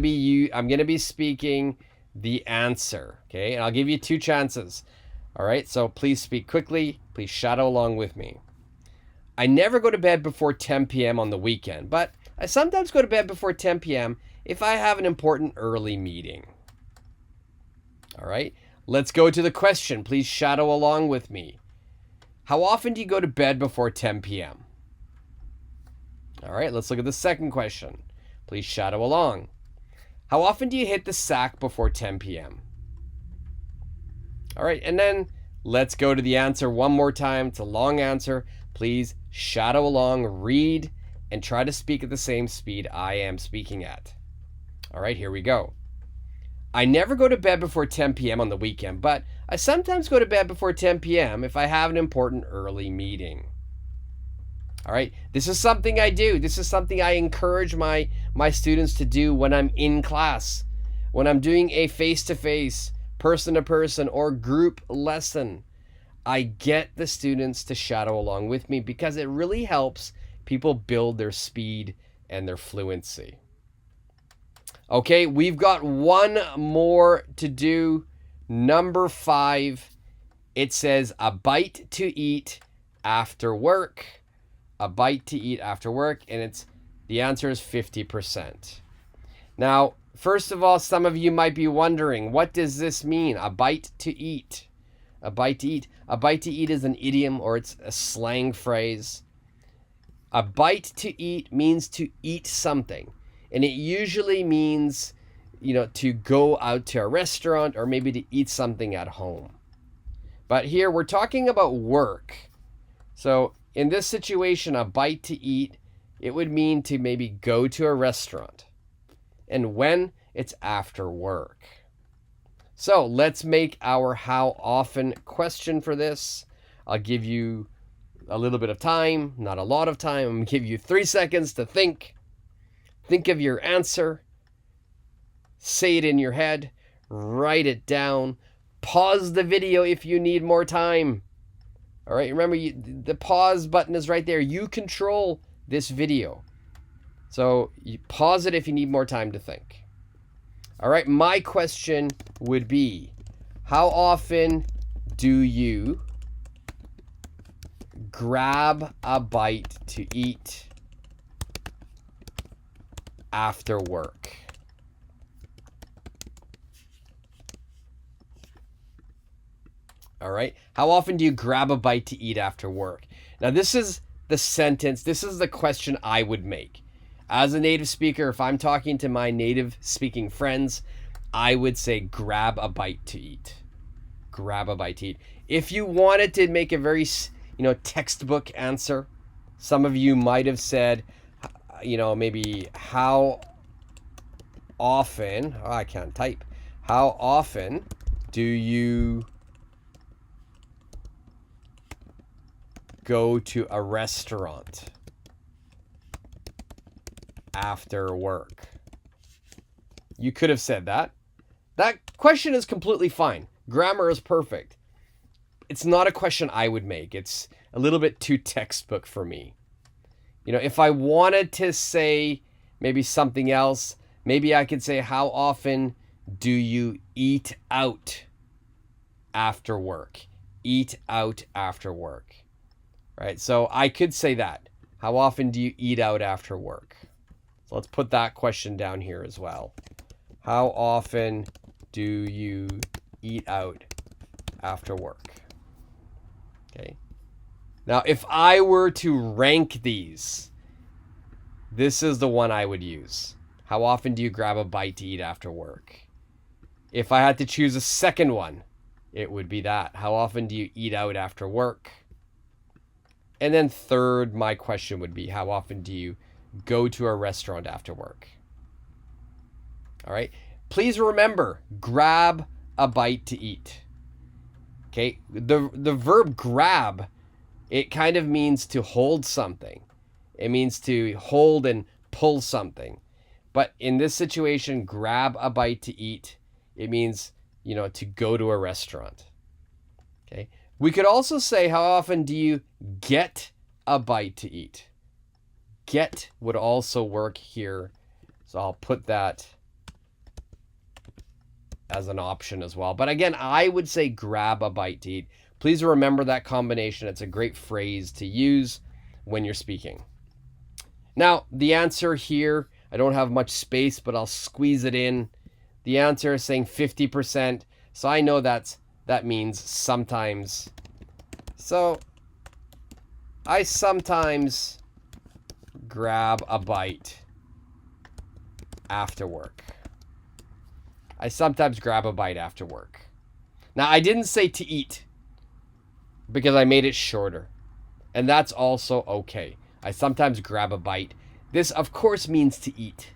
be speaking the answer. Okay, and I'll give you 2 chances. All right, so please speak quickly. Please shadow along with me. I never go to bed before 10 p.m. on the weekend, but I sometimes go to bed before 10 p.m. if I have an important early meeting. All right, let's go to the question. Please shadow along with me. How often do you go to bed before 10 p.m.? All right, let's look at the second question. Please shadow along. How often do you hit the sack before 10 p.m.? All right, and then let's go to the answer one more time. It's a long answer. Please shadow along, read, and try to speak at the same speed I am speaking at. All right, here we go. I never go to bed before 10 p.m. on the weekend, but I sometimes go to bed before 10 p.m. if I have an important early meeting. All right, this is something I do. This is something I encourage my students to do when I'm in class, when I'm doing a face-to-face, person-to-person, or group lesson. I get the students to shadow along with me because it really helps people build their speed and their fluency. Okay, we've got one more to do. Number 5, it says a bite to eat after work. A bite to eat after work, and the answer is 50%. Now, first of all, some of you might be wondering, what does this mean? A bite to eat. A bite to eat. A bite to eat is an idiom, or it's a slang phrase. A bite to eat means to eat something. And it usually means, to go out to a restaurant or maybe to eat something at home. But here we're talking about work. So in this situation, a bite to eat, it would mean to maybe go to a restaurant. And when? It's after work. So let's make our how often question for this. I'll give you a little bit of time, not a lot of time. I'm going to give you 3 seconds to think. Think of your answer. Say it in your head. Write it down. Pause the video if you need more time. All right, remember, the pause button is right there. You control this video. So you pause it if you need more time to think. All right, my question would be, how often do you grab a bite to eat after work? All right. How often do you grab a bite to eat after work? Now, this is the sentence. This is the question I would make. As a native speaker, if I'm talking to my native speaking friends, I would say grab a bite to eat. Grab a bite to eat. If you wanted to make a very, textbook answer, some of you might have said, maybe how often, I can't type, how often do you go to a restaurant after work? You could have said that. That question is completely fine. Grammar is perfect. It's not a question I would make. It's a little bit too textbook for me. If I wanted to say maybe something else, maybe I could say, how often do you eat out after work? Eat out after work, right? So I could say that. How often do you eat out after work? So let's put that question down here as well. How often do you eat out after work? Okay. Now, if I were to rank these, this is the one I would use. How often do you grab a bite to eat after work? If I had to choose a second one, it would be that. How often do you eat out after work? And then third, my question would be, how often do you go to a restaurant after work? All right. Please remember, grab a bite to eat. Okay. The verb grab, it kind of means to hold something. It means to hold and pull something. But in this situation, grab a bite to eat, it means, to go to a restaurant. Okay. We could also say, how often do you get a bite to eat? Get would also work here. So I'll put that as an option as well. But again, I would say grab a bite to eat. Please remember that combination. It's a great phrase to use when you're speaking. Now, the answer here, I don't have much space, but I'll squeeze it in. The answer is saying 50%. So I know that means sometimes. So I sometimes grab a bite after work. I sometimes grab a bite after work. Now, I didn't say to eat because I made it shorter. And that's also okay. I sometimes grab a bite. This, of course, means to eat.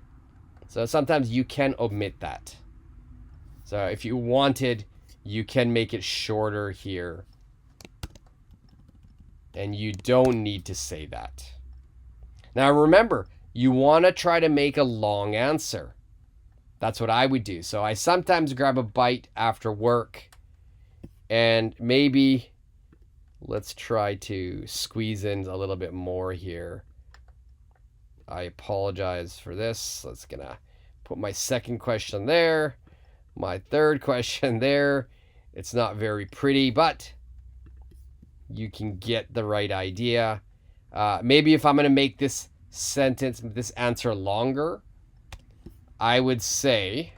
So sometimes you can omit that. So if you wanted, you can make it shorter here. And you don't need to say that. Now, remember, you want to try to make a long answer. That's what I would do. So I sometimes grab a bite after work. And maybe let's try to squeeze in a little bit more here. I apologize for this. Let's gonna put my second question there. My third question there. It's not very pretty, but you can get the right idea. Maybe if I'm going to make this sentence, this answer longer, I would say,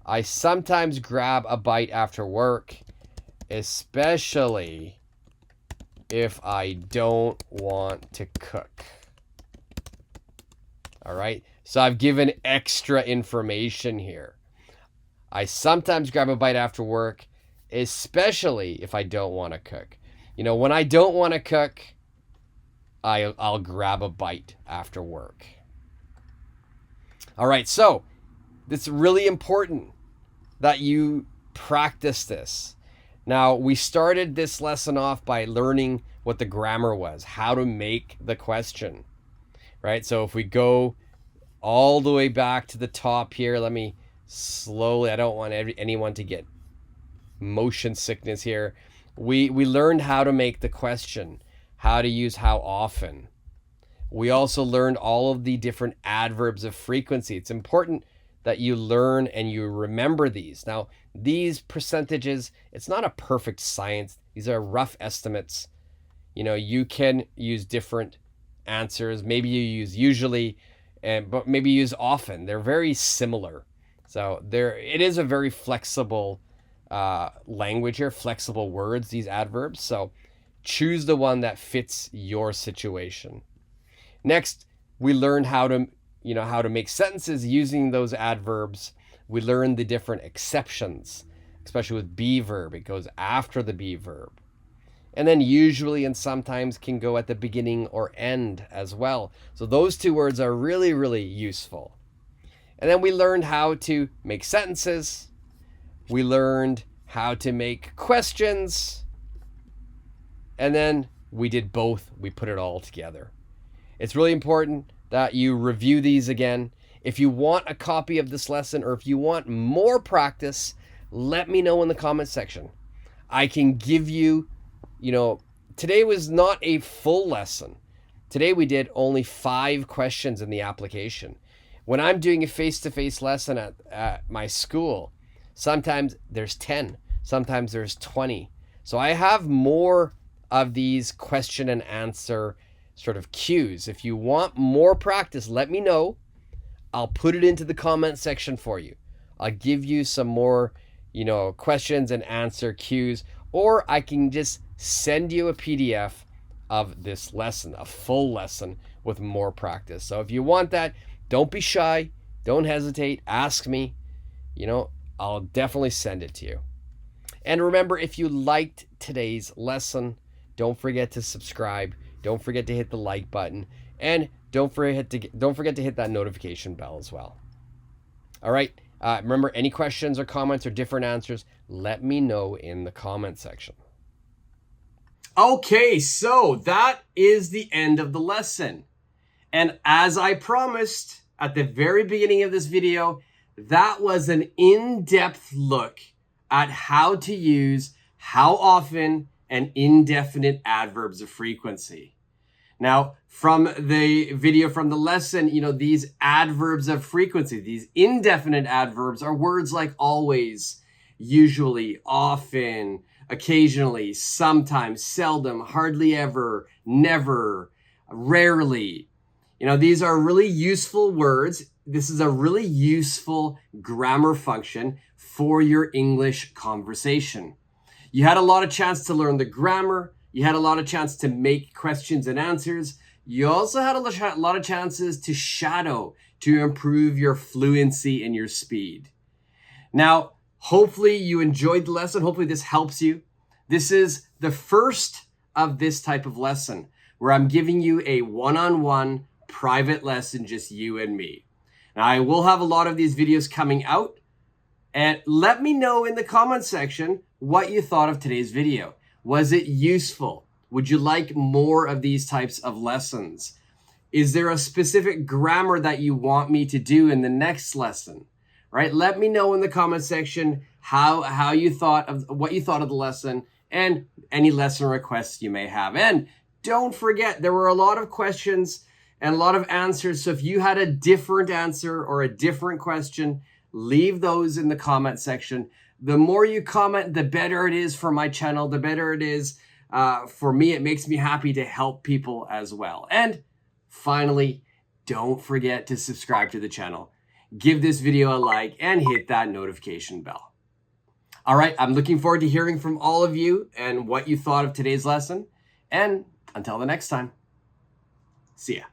I sometimes grab a bite after work, especially if I don't want to cook. All right. So I've given extra information here. I sometimes grab a bite after work, especially if I don't want to cook. When I don't want to cook, I'll grab a bite after work. All right. So it's really important that you practice this. Now, we started this lesson off by learning what the grammar was, how to make the question, right? So if we go all the way back to the top here, let me slowly, I don't want anyone to get motion sickness here. We learned how to make the question, how to use how often. We also learned all of the different adverbs of frequency. It's important that you learn and you remember these. Now, these percentages, it's not a perfect science. These are rough estimates. You can use different answers. Maybe you use usually, but maybe use often. They're very similar. So it is a very flexible language here, flexible words, these adverbs. So choose the one that fits your situation. Next, we learned how to how to make sentences using those adverbs. We learned the different exceptions, especially with be verb. It goes after the be verb. And then usually and sometimes can go at the beginning or end as well. So those two words are really, really useful. And then we learned how to make sentences. We learned how to make questions. And then we did both. We put it all together. It's really important that you review these again. If you want a copy of this lesson or if you want more practice, let me know in the comment section. I can give you, today was not a full lesson. Today we did only 5 questions in the application. When I'm doing a face-to-face lesson at my school, sometimes there's 10, sometimes there's 20. So I have more of these question and answer sort of cues. If you want more practice, let me know. I'll put it into the comment section for you. I'll give you some more, questions and answer cues, or I can just send you a PDF of this lesson, a full lesson with more practice. So if you want that, don't be shy. Don't hesitate. Ask me. I'll definitely send it to you. And remember, if you liked today's lesson, don't forget to subscribe. Don't forget to hit the like button. And don't forget to hit that notification bell as well. All right. Remember, any questions or comments or different answers, let me know in the comment section. Okay, so that is the end of the lesson. And as I promised at the very beginning of this video, that was an in-depth look at how to use how often and indefinite adverbs of frequency. Now, from the video from the lesson, these adverbs of frequency, these indefinite adverbs are words like always, usually, often, occasionally, sometimes, seldom, hardly ever, never, rarely. These are really useful words. This is a really useful grammar function for your English conversation. You had a lot of chance to learn the grammar. You had a lot of chance to make questions and answers. You also had a lot of chances to shadow, to improve your fluency and your speed. Now, hopefully you enjoyed the lesson. Hopefully this helps you. This is the first of this type of lesson where I'm giving you a one-on-one private lesson, just you and me. Now, I will have a lot of these videos coming out, and let me know in the comment section what you thought of today's video. Was it useful? Would you like more of these types of lessons? Is there a specific grammar that you want me to do in the next lesson? Right? Let me know in the comment section how you thought of what you thought of the lesson and any lesson requests you may have. And don't forget, there were a lot of questions and a lot of answers. So if you had a different answer or a different question, leave those in the comment section. The more you comment, the better it is for my channel, the better it is for me. It makes me happy to help people as well. And finally, don't forget to subscribe to the channel. Give this video a like and hit that notification bell. All right, I'm looking forward to hearing from all of you and what you thought of today's lesson. And until the next time, see ya.